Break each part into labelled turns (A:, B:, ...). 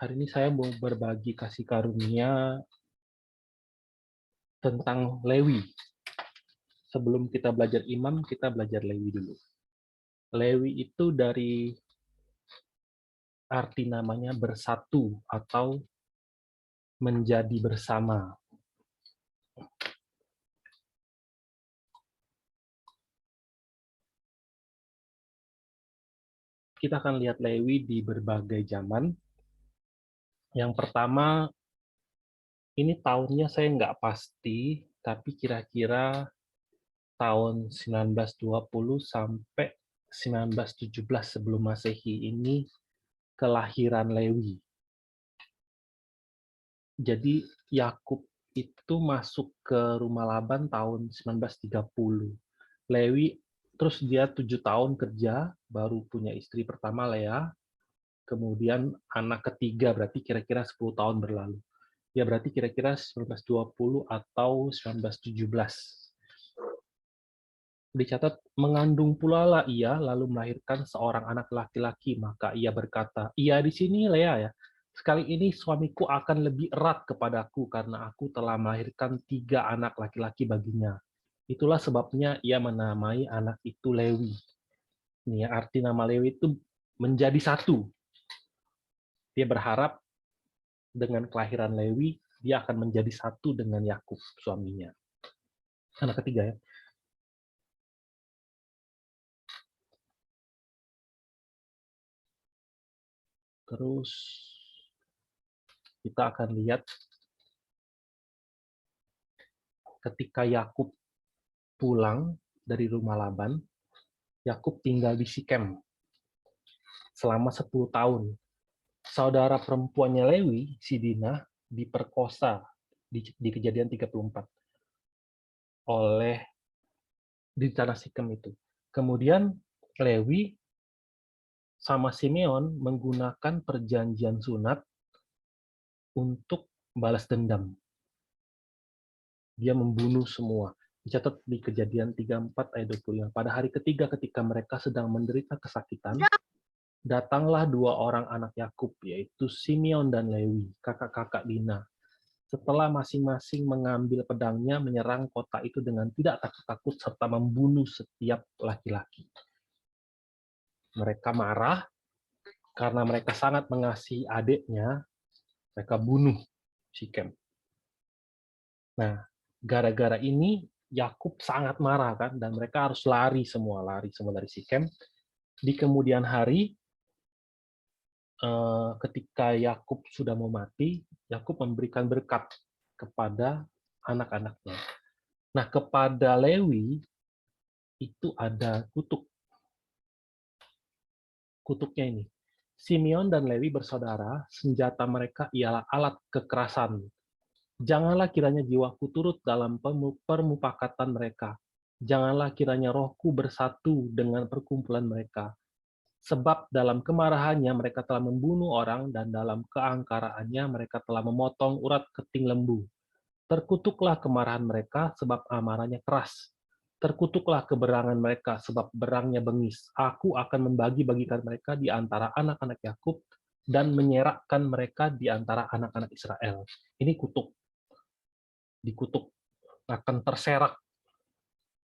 A: Hari ini saya mau berbagi kasih karunia tentang Lewi. Sebelum kita belajar imam, kita belajar Lewi dulu. Lewi itu dari arti namanya bersatu atau menjadi bersama. Kita akan lihat Lewi di berbagai zaman. Yang pertama, ini tahunnya saya nggak pasti, tapi kira-kira tahun 1920 sampai 1917 sebelum Masehi ini kelahiran Lewi. Jadi Yakub itu masuk ke rumah Laban tahun 1930. Lewi terus dia 7 tahun kerja, baru punya istri pertama Lea, kemudian anak ketiga berarti kira-kira 10 tahun berlalu. Ya berarti kira-kira 1920 atau 1917. Dicatat, mengandung pula lah ia, lalu melahirkan seorang anak laki-laki, maka ia berkata, "Iya di sini Lea ya. Sekali ini suamiku akan lebih erat kepadaku karena aku telah melahirkan 3 anak laki-laki baginya." Itulah sebabnya ia menamai anak itu Lewi. Ini ya, arti nama Lewi itu menjadi satu. Dia berharap dengan kelahiran Lewi, dia akan menjadi satu dengan Yakub suaminya. Anak ketiga ya. Terus kita akan lihat ketika Yakub pulang dari rumah Laban, Yakub tinggal di Sikem selama 10 tahun. Saudara perempuannya Lewi, si Dina, diperkosa di kejadian 34 oleh di tanah Sikem itu. Kemudian Lewi sama Simeon menggunakan perjanjian sunat untuk balas dendam. Dia membunuh semua. Dicatat di kejadian 34 ayat 25. Pada hari ketiga ketika mereka sedang menderita kesakitan, datanglah 2 orang anak Yakub, yaitu Simeon dan Lewi, kakak-kakak Dina. Setelah masing-masing mengambil pedangnya, menyerang kota itu dengan tidak takut-takut serta membunuh setiap laki-laki. Mereka marah karena mereka sangat mengasihi adiknya, mereka bunuh Sikem. Nah, gara-gara ini Yakub sangat marah kan, dan mereka harus lari semua dari Sikem. Di kemudian hari, ketika Yakub sudah mau mati, Yakub memberikan berkat kepada anak-anaknya. Nah, kepada Lewi itu ada kutuk. Kutuknya ini. Simeon dan Lewi bersaudara, senjata mereka ialah alat kekerasan. Janganlah kiranya jiwaku turut dalam permupakatan mereka. Janganlah kiranya rohku bersatu dengan perkumpulan mereka. Sebab dalam kemarahannya mereka telah membunuh orang, dan dalam keangkaraannya mereka telah memotong urat keting lembu. Terkutuklah kemarahan mereka, sebab amarahnya keras. Terkutuklah keberangan mereka, sebab berangnya bengis. Aku akan membagi-bagikan mereka di antara anak-anak Yakub, dan menyerakkan mereka di antara anak-anak Israel. Ini kutuk. Dikutuk, akan terserak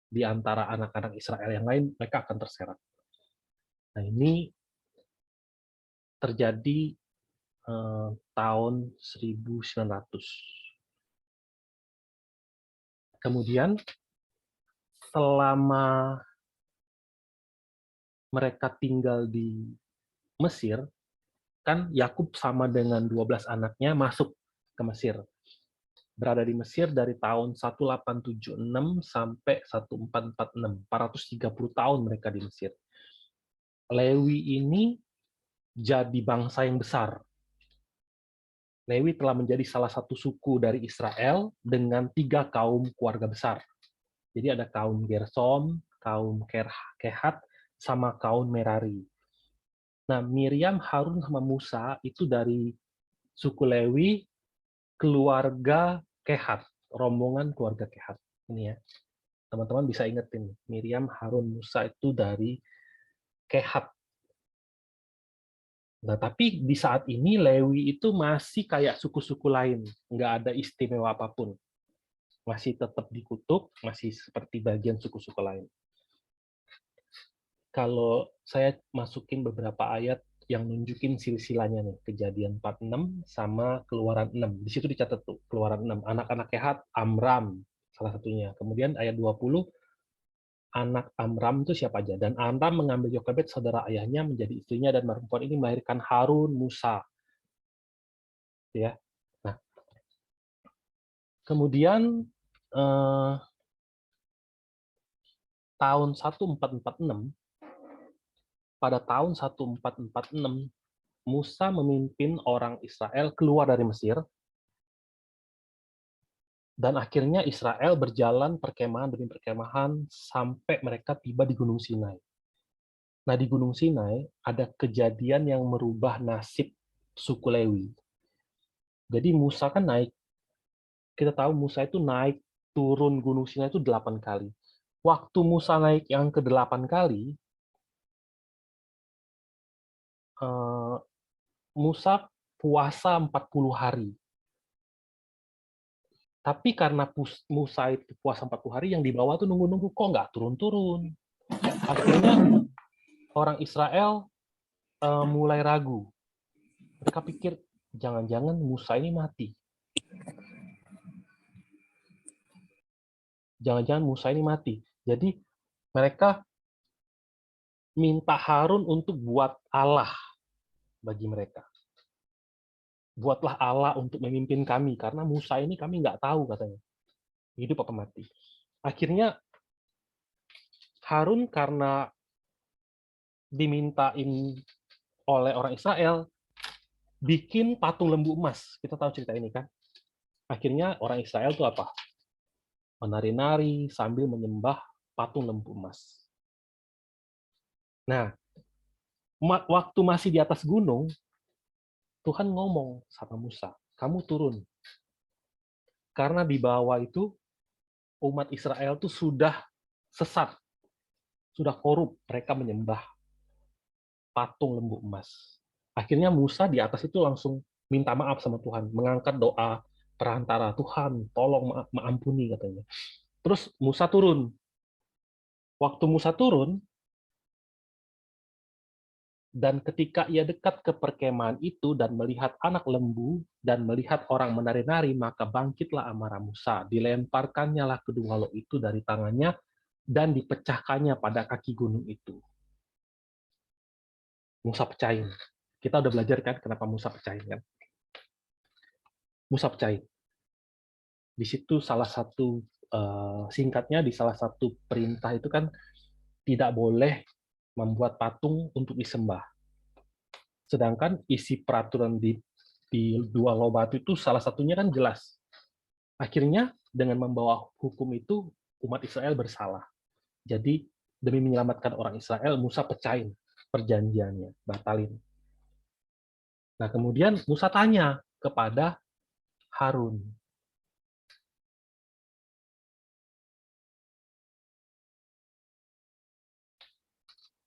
A: di antara anak-anak Israel yang lain, mereka akan terserak. Nah, ini terjadi tahun 1900. Kemudian selama mereka tinggal di Mesir, kan Yakub sama dengan 12 anaknya masuk ke Mesir. Berada di Mesir dari tahun 1876 sampai 1446, 430 tahun mereka di Mesir. Lewi ini jadi bangsa yang besar. Lewi telah menjadi salah satu suku dari Israel dengan 3 kaum keluarga besar. Jadi ada kaum Gersom, kaum Kehat, sama kaum Merari. Nah, Miriam, Harun, sama Musa itu dari suku Lewi, keluarga Kehat, rombongan keluarga Kehat. Ini ya, teman-teman bisa ingetin, Miriam, Harun, Musa itu dari Kehat. Nah, tapi di saat ini Lewi itu masih kayak suku-suku lain, nggak ada istimewa apapun. Masih tetap dikutuk, masih seperti bagian suku-suku lain. Kalau saya masukin beberapa ayat yang nunjukin silsilahnya nih, Kejadian 46 sama Keluaran 6. Di situ dicatat tuh, Keluaran 6. Anak-anak Kehat, Amram, salah satunya. Kemudian ayat 20, anak Amram itu siapa aja? Dan Amram mengambil Yokebed, saudara ayahnya, menjadi istrinya, dan perempuan ini melahirkan Harun, Musa. Ya. Nah, kemudian tahun 1446, pada tahun 1446, Musa memimpin orang Israel keluar dari Mesir, dan akhirnya Israel berjalan perkemahan demi perkemahan sampai mereka tiba di Gunung Sinai. Nah, di Gunung Sinai ada kejadian yang merubah nasib suku Lewi. Jadi Musa kan naik, kita tahu Musa itu naik turun Gunung Sinai itu 8 kali. Waktu Musa naik yang ke-8 kali, Musa puasa 40 hari. Tapi karena Musa itu puasa 40 hari, yang di bawah tuh nunggu-nunggu, kok nggak turun-turun. Akhirnya orang Israel mulai ragu. Mereka pikir, jangan-jangan Musa ini mati. Jangan-jangan Musa ini mati. Jadi mereka minta Harun untuk buat Allah bagi mereka. Buatlah Allah untuk memimpin kami, karena Musa ini kami nggak tahu katanya. Hidup apa mati. Akhirnya Harun karena dimintain oleh orang Israel, bikin patung lembu emas. Kita tahu cerita ini kan. Akhirnya orang Israel itu apa? Menari-nari sambil menyembah patung lembu emas. Nah, waktu masih di atas gunung, Tuhan ngomong sama Musa, kamu turun. Karena di bawah itu umat Israel itu sudah sesat, sudah korup, mereka menyembah patung lembu emas. Akhirnya Musa di atas itu langsung minta maaf sama Tuhan, mengangkat doa perantara, Tuhan, tolong maampuni katanya. Terus Musa turun. Waktu Musa turun, dan ketika ia dekat ke perkemahan itu dan melihat anak lembu dan melihat orang menari-nari, maka bangkitlah amarah Musa. Dilemparkannya lah kedua lo itu dari tangannya dan dipecahkannya pada kaki gunung itu. Musa pecahin. Kita udah belajar kan kenapa Musa pecahin kan? Musa pecahin. Di situ salah satu singkatnya di salah satu perintah itu kan tidak boleh membuat patung untuk disembah. Sedangkan isi peraturan di dua loh batu itu salah satunya kan jelas. Akhirnya dengan membawa hukum itu umat Israel bersalah. Jadi demi menyelamatkan orang Israel, Musa pecahin perjanjiannya, batalin. Nah, kemudian Musa tanya kepada Harun,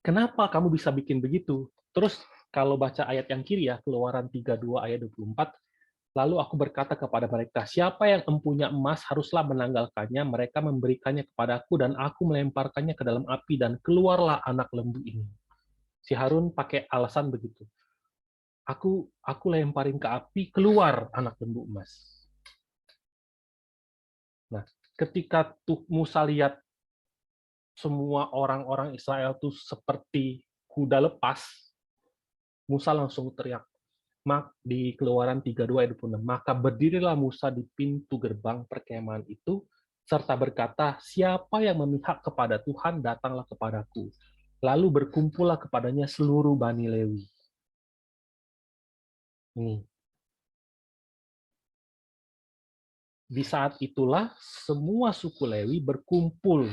A: kenapa kamu bisa bikin begitu? Terus kalau baca ayat yang kiri ya, Keluaran 32 ayat 24, lalu aku berkata kepada mereka, siapa yang empunya emas haruslah menanggalkannya, mereka memberikannya kepadaku dan aku melemparkannya ke dalam api dan keluarlah anak lembu ini. Si Harun pakai alasan begitu. Aku lemparin ke api, keluar anak lembu emas. Nah, ketika tuh Musa lihat semua orang-orang Israel tuh seperti kuda lepas, Musa langsung teriak di Keluaran 32 ayat 26. Maka berdirilah Musa di pintu gerbang perkemahan itu, serta berkata, siapa yang memihak kepada Tuhan, datanglah kepadaku. Lalu berkumpullah kepadanya seluruh Bani Lewi. Ini. Di saat itulah semua suku Lewi berkumpul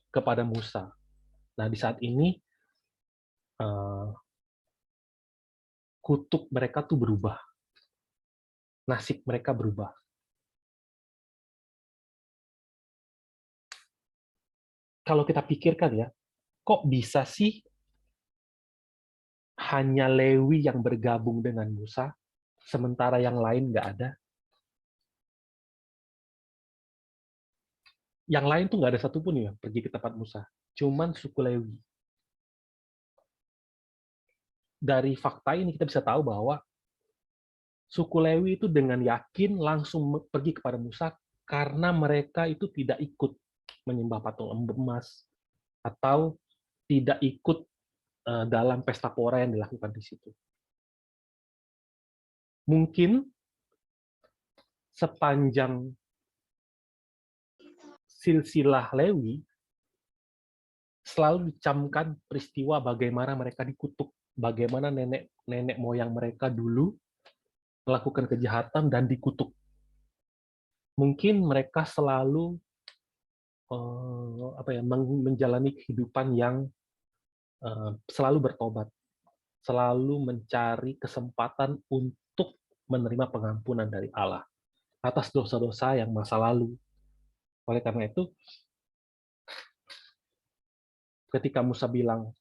A: kepada Musa. Nah, di saat ini kutub mereka tuh berubah. Nasib mereka berubah. Kalau kita pikirkan ya, kok bisa sih hanya Lewi yang bergabung dengan Musa, sementara yang lain nggak ada. Yang lain tuh nggak ada satupun ya pergi ke tempat Musa. Cuman suku Lewi. Dari fakta ini kita bisa tahu bahwa suku Lewi itu dengan yakin langsung pergi kepada Musa karena mereka itu tidak ikut menyembah patung emas atau tidak ikut dalam pesta pora yang dilakukan di situ. Mungkin sepanjang silsilah Lewi selalu dicamkan peristiwa bagaimana mereka dikutuk, bagaimana nenek moyang mereka dulu melakukan kejahatan dan dikutuk. Mungkin mereka selalu menjalani kehidupan yang selalu bertobat, selalu mencari kesempatan untuk menerima pengampunan dari Allah atas dosa-dosa yang masa lalu. Oleh karena itu, ketika Musa bilang,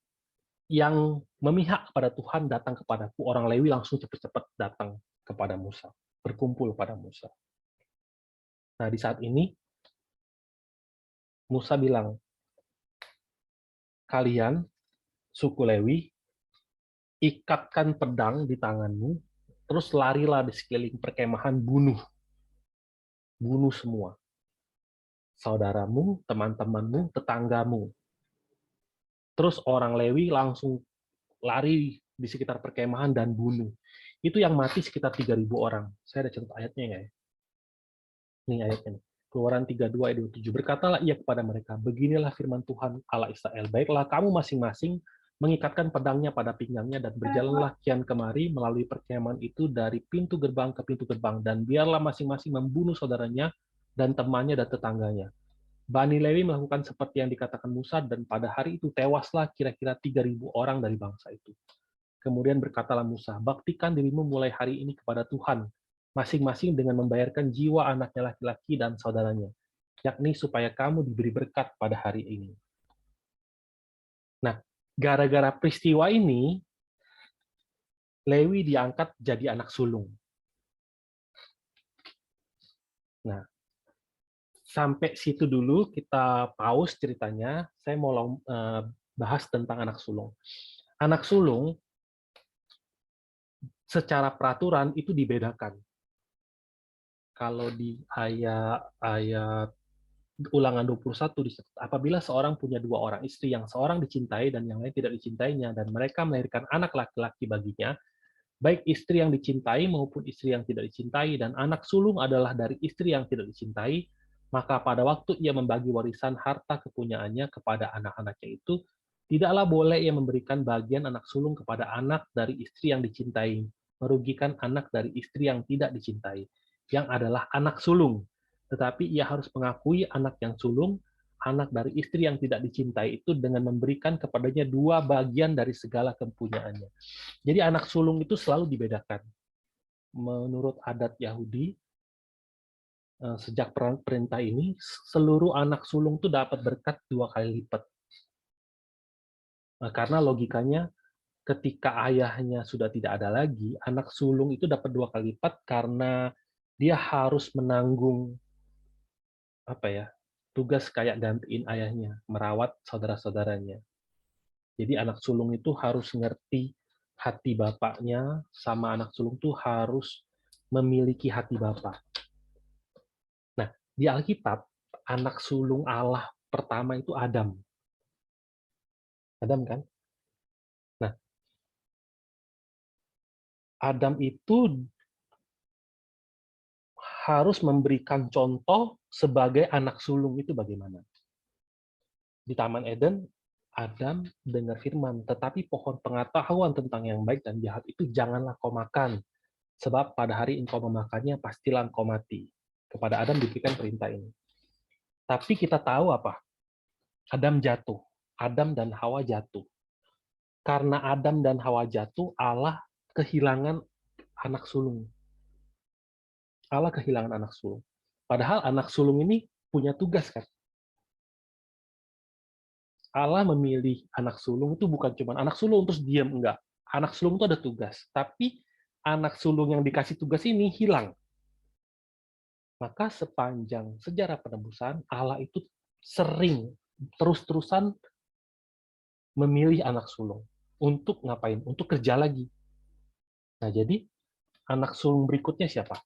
A: yang memihak kepada Tuhan datang kepadaku, orang Lewi langsung cepat-cepat datang kepada Musa, berkumpul pada Musa. Nah, di saat ini, Musa bilang, kalian, suku Lewi, ikatkan pedang di tanganmu, terus larilah di sekeliling perkemahan, bunuh semua. Saudaramu, teman-temanmu, tetanggamu. Terus orang Lewi langsung lari di sekitar perkemahan dan bunuh. Itu yang mati sekitar 3.000 orang. Saya ada catat ayatnya ya. Ini ayatnya. Keluaran 32 ayat 27. Berkatalah ia kepada mereka, beginilah firman Tuhan Allah Israel. Baiklah kamu masing-masing mengikatkan pedangnya pada pinggangnya dan berjalanlah kian kemari melalui perkemahan itu dari pintu gerbang ke pintu gerbang, dan biarlah masing-masing membunuh saudaranya dan temannya dan tetangganya. Bani Lewi melakukan seperti yang dikatakan Musa, dan pada hari itu tewaslah kira-kira 3.000 orang dari bangsa itu. Kemudian berkatalah Musa, baktikan dirimu mulai hari ini kepada Tuhan, masing-masing dengan membayarkan jiwa anaknya laki-laki dan saudaranya, yakni supaya kamu diberi berkat pada hari ini. Nah, gara-gara peristiwa ini, Lewi diangkat jadi anak sulung. Nah, sampai situ dulu kita pause ceritanya. Saya mau bahas tentang anak sulung. Anak sulung secara peraturan itu dibedakan. Kalau di ayat Ulangan 21 disebut, apabila seorang punya 2 orang istri, yang seorang dicintai dan yang lain tidak dicintainya, dan mereka melahirkan anak laki-laki baginya, baik istri yang dicintai maupun istri yang tidak dicintai, dan anak sulung adalah dari istri yang tidak dicintai, maka pada waktu ia membagi warisan harta kepunyaannya kepada anak-anaknya itu, tidaklah boleh ia memberikan bagian anak sulung kepada anak dari istri yang dicintai, merugikan anak dari istri yang tidak dicintai, yang adalah anak sulung. Tetapi ia harus mengakui anak yang sulung, anak dari istri yang tidak dicintai itu dengan memberikan kepadanya 2 bagian dari segala kepunyaannya. Jadi anak sulung itu selalu dibedakan. Menurut adat Yahudi, sejak perintah ini, seluruh anak sulung itu dapat berkat 2 kali lipat. Karena logikanya, ketika ayahnya sudah tidak ada lagi, anak sulung itu dapat 2 kali lipat karena dia harus menanggung tugas kayak gantiin ayahnya, merawat saudara-saudaranya. Jadi anak sulung itu harus ngerti hati bapaknya, sama anak sulung itu harus memiliki hati bapak. Nah, di Alkitab, anak sulung Allah pertama itu Adam. Adam kan? Nah, Adam itu harus memberikan contoh sebagai anak sulung itu bagaimana. Di Taman Eden, Adam dengar firman, tetapi pohon pengetahuan tentang yang baik dan jahat itu janganlah kau makan, sebab pada hari engkau memakannya pastilah engkau mati. Kepada Adam diberikan perintah ini. Tapi kita tahu apa? Adam jatuh. Adam dan Hawa jatuh. Karena Adam dan Hawa jatuh, Allah kehilangan anak sulung. Allah kehilangan anak sulung. Padahal anak sulung ini punya tugas kan? Allah memilih anak sulung itu bukan cuma anak sulung terus diam, enggak. anak sulung itu ada tugas, tapi anak sulung yang dikasih tugas ini hilang. Maka sepanjang sejarah penebusan, Allah itu sering terus-terusan memilih anak sulung. Untuk ngapain? Untuk kerja lagi. Nah, jadi anak sulung berikutnya siapa?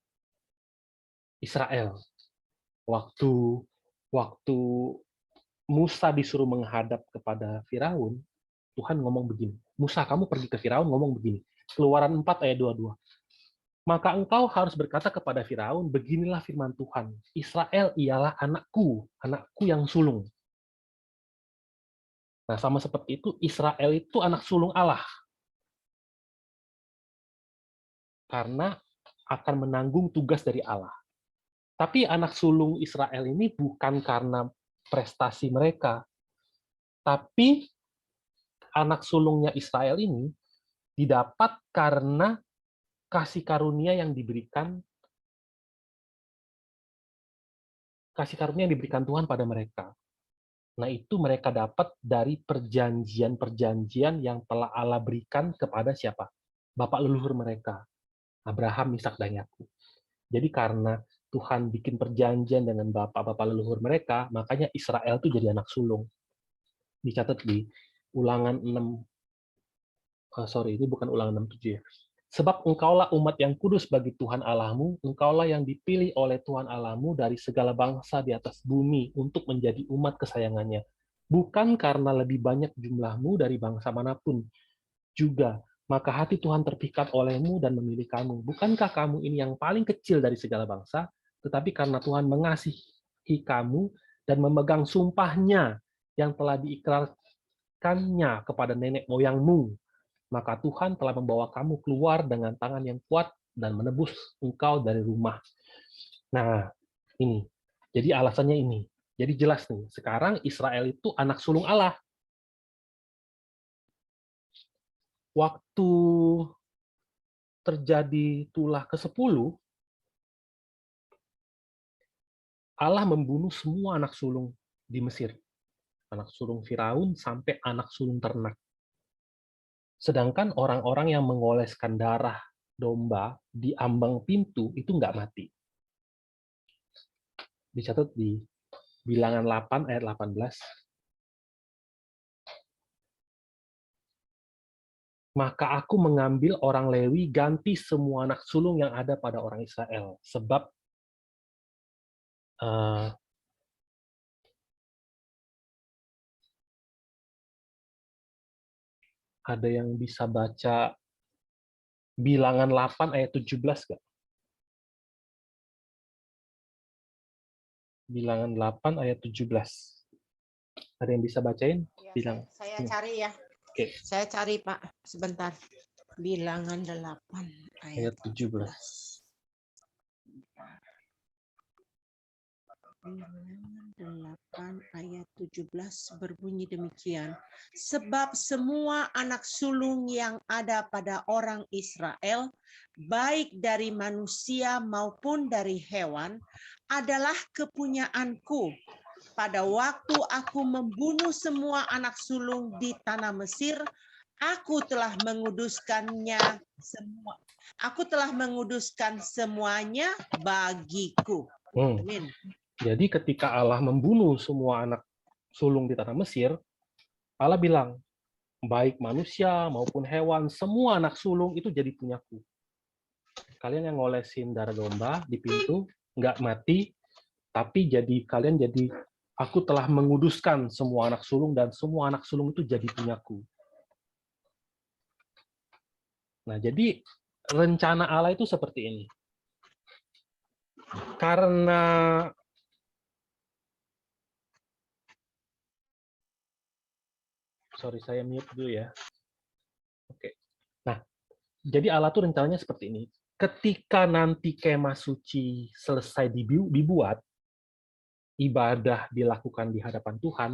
A: Israel. Waktu waktu Musa disuruh menghadap kepada Firaun, Tuhan ngomong begini, Musa, kamu pergi ke Firaun ngomong begini. Keluaran 4 ayat 22. Maka engkau harus berkata kepada Firaun, beginilah firman Tuhan, Israel ialah anakku, anakku yang sulung. Nah, sama seperti itu, Israel itu anak sulung Allah. Karena akan menanggung tugas dari Allah. Tapi anak sulung Israel ini bukan karena prestasi mereka, tapi anak sulungnya Israel ini didapat karena kasih karunia yang diberikan Tuhan pada mereka. Nah, itu mereka dapat dari perjanjian-perjanjian yang telah Allah berikan kepada siapa? Bapak leluhur mereka, Abraham, Ishak, dan Yakub. Jadi karena Tuhan bikin perjanjian dengan bapak-bapak leluhur mereka, makanya Israel itu jadi anak sulung. Dicatat di Ulangan 6, ini bukan Ulangan 6:7 ya. Sebab engkaulah umat yang kudus bagi Tuhan Allahmu, engkaulah yang dipilih oleh Tuhan Allahmu dari segala bangsa di atas bumi untuk menjadi umat kesayangannya. Bukan karena lebih banyak jumlahmu dari bangsa manapun. Juga, maka hati Tuhan terpikat olehmu dan memilih kamu. Bukankah kamu ini yang paling kecil dari segala bangsa, tetapi karena Tuhan mengasihi kamu dan memegang sumpahnya yang telah diikrarkannya kepada nenek moyangmu, maka Tuhan telah membawa kamu keluar dengan tangan yang kuat dan menebus engkau dari rumah. Nah, ini. Jadi alasannya ini. Jadi jelas nih, sekarang Israel itu anak sulung Allah. Waktu terjadi tulah ke-10, Allah membunuh semua anak sulung di Mesir. Anak sulung Firaun sampai anak sulung ternak. Sedangkan orang-orang yang mengoleskan darah domba di ambang pintu itu nggak mati. Dicatat di Bilangan 8 ayat 18. Maka aku mengambil orang Lewi ganti semua anak sulung yang ada pada orang Israel. Sebab ada yang bisa baca Bilangan 8 ayat 17 nggak? Bilangan 8 ayat 17. Ada yang bisa bacain?
B: Ya,
A: Bilang.
B: saya cari ya.
A: Oke.
B: Saya cari, Pak. Sebentar. Bilangan 8 ayat 17. Bilangan 8 ayat 17 berbunyi demikian. Sebab semua anak sulung yang ada pada orang Israel, baik dari manusia maupun dari hewan, adalah kepunyaanku. Pada waktu aku membunuh semua anak sulung di tanah Mesir, aku telah menguduskannya semua. Aku telah menguduskan semuanya bagiku. Amin.
A: Jadi ketika Allah membunuh semua anak sulung di tanah Mesir, Allah bilang, baik manusia maupun hewan, semua anak sulung itu jadi punyaku. Kalian yang ngolesin darah domba di pintu, nggak mati, tapi kalian jadi, aku telah menguduskan semua anak sulung, dan semua anak sulung itu jadi punyaku. Nah, jadi rencana Allah itu seperti ini. Karena saya mute dulu ya. Oke. Nah, jadi Allah tuh rencananya seperti ini. Ketika nanti kemah suci selesai dibuat, ibadah dilakukan di hadapan Tuhan,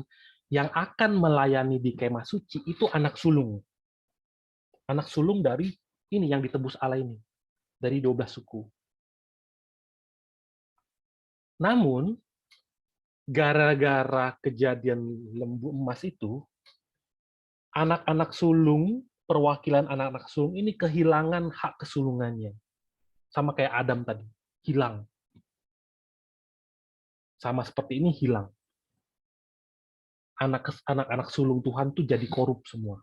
A: yang akan melayani di kemah suci itu anak sulung. Anak sulung dari ini yang ditebus Allah ini, dari 12 suku. Namun, gara-gara kejadian lembu emas itu, anak-anak sulung perwakilan anak-anak sulung ini kehilangan hak kesulungannya. Sama kayak Adam tadi, hilang. Sama seperti ini hilang. Anak-anak sulung Tuhan tuh jadi korup semua.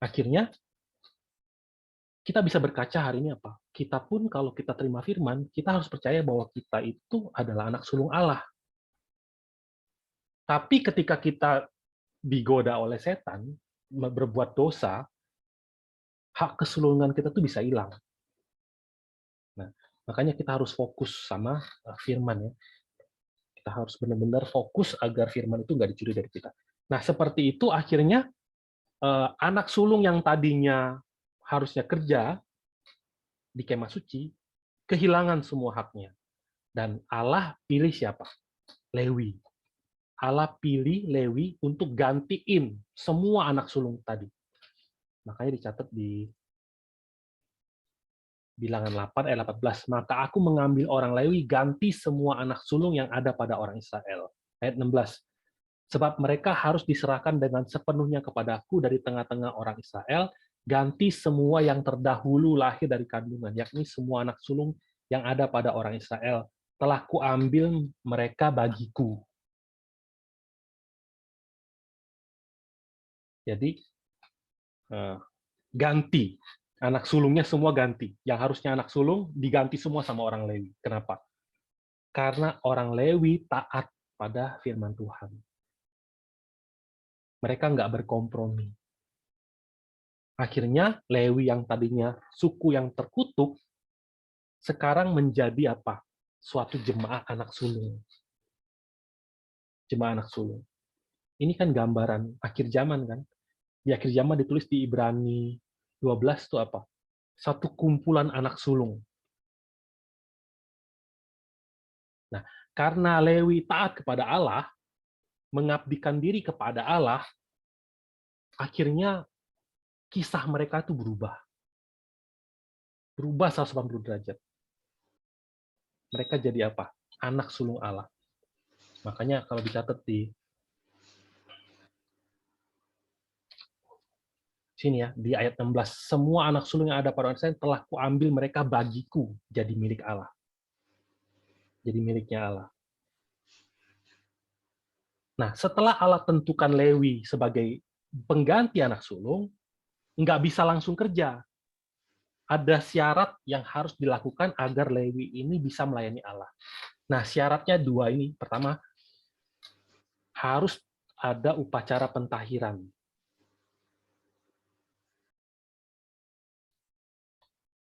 A: Akhirnya, kita bisa berkaca hari ini apa? Kita pun kalau kita terima firman, kita harus percaya bahwa kita itu adalah anak sulung Allah. Tapi ketika kita digoda oleh setan, berbuat dosa, hak kesulungan kita tuh bisa hilang. Nah, makanya kita harus fokus sama firman ya. Kita harus benar-benar fokus agar firman itu nggak dicuri dari kita. Nah, seperti itu akhirnya anak sulung yang tadinya harusnya kerja di kemah suci, kehilangan semua haknya. Dan Allah pilih siapa? Lewi. Allah pilih Lewi untuk gantiin semua anak sulung tadi. Makanya dicatat di Bilangan 8 ayat 18. Maka aku mengambil orang Lewi ganti semua anak sulung yang ada pada orang Israel. Ayat 16. Sebab mereka harus diserahkan dengan sepenuhnya kepadaku dari tengah-tengah orang Israel, ganti semua yang terdahulu lahir dari kandungan, yakni semua anak sulung yang ada pada orang Israel. Telah kuambil mereka bagiku. Jadi, ganti. Anak sulungnya semua ganti. Yang harusnya anak sulung diganti semua sama orang Lewi. Kenapa? Karena orang Lewi taat pada firman Tuhan. Mereka nggak berkompromi. Akhirnya Lewi yang tadinya suku yang terkutuk, sekarang menjadi apa? Suatu jemaah anak sulung. Jemaah anak sulung. Ini kan gambaran akhir zaman kan? Di akhir zaman ditulis di Ibrani 12 itu apa? Satu kumpulan anak sulung. Nah, karena Lewi taat kepada Allah, mengabdikan diri kepada Allah, akhirnya kisah mereka itu berubah. Berubah 180 derajat. Mereka jadi apa? Anak sulung Allah. Makanya kalau dicatat di sini ya, di ayat 16, semua anak sulung yang ada pada orang Israel telah kuambil mereka bagiku jadi milik Allah. Jadi miliknya Allah. Nah, setelah Allah tentukan Lewi sebagai pengganti anak sulung, nggak bisa langsung kerja. Ada syarat yang harus dilakukan agar Lewi ini bisa melayani Allah. Nah, syaratnya dua ini. Pertama, harus ada upacara pentahiran.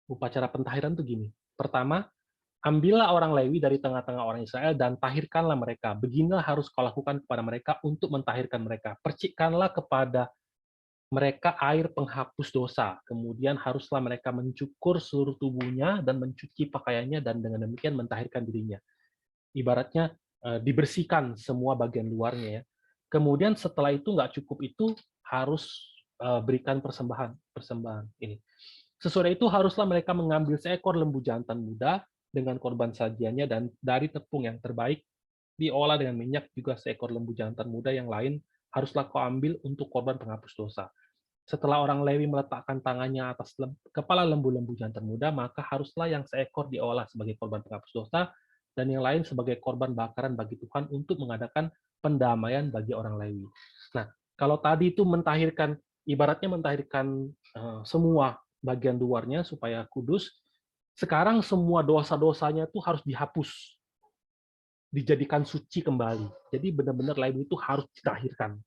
A: Upacara pentahiran itu gini. Pertama, ambillah orang Lewi dari tengah-tengah orang Israel dan tahirkanlah mereka. Beginilah harus kau lakukan kepada mereka untuk mentahirkan mereka. Percikkanlah kepada mereka air penghapus dosa. Kemudian haruslah mereka mencukur seluruh tubuhnya dan mencuci pakaiannya dan dengan demikian mentahirkan dirinya. Ibaratnya dibersihkan semua bagian luarnya ya. Kemudian setelah itu nggak cukup itu harus berikan persembahan ini. Sesudah itu haruslah mereka mengambil seekor lembu jantan muda dengan korban sajiannya dan dari tepung yang terbaik diolah dengan minyak juga seekor lembu jantan muda yang lain haruslah kau ambil untuk korban penghapus dosa. Setelah orang Lewi meletakkan tangannya atas kepala lembu-lembu jantan muda, maka haruslah yang seekor diolah sebagai korban penghapus dosa dan yang lain sebagai korban bakaran bagi Tuhan untuk mengadakan pendamaian bagi orang Lewi. Nah, kalau tadi itu mentahirkan, ibaratnya mentahirkan semua bagian luarnya supaya kudus, sekarang semua dosa-dosanya itu harus dihapus, dijadikan suci kembali. Jadi benar-benar Lewi itu harus ditahirkan.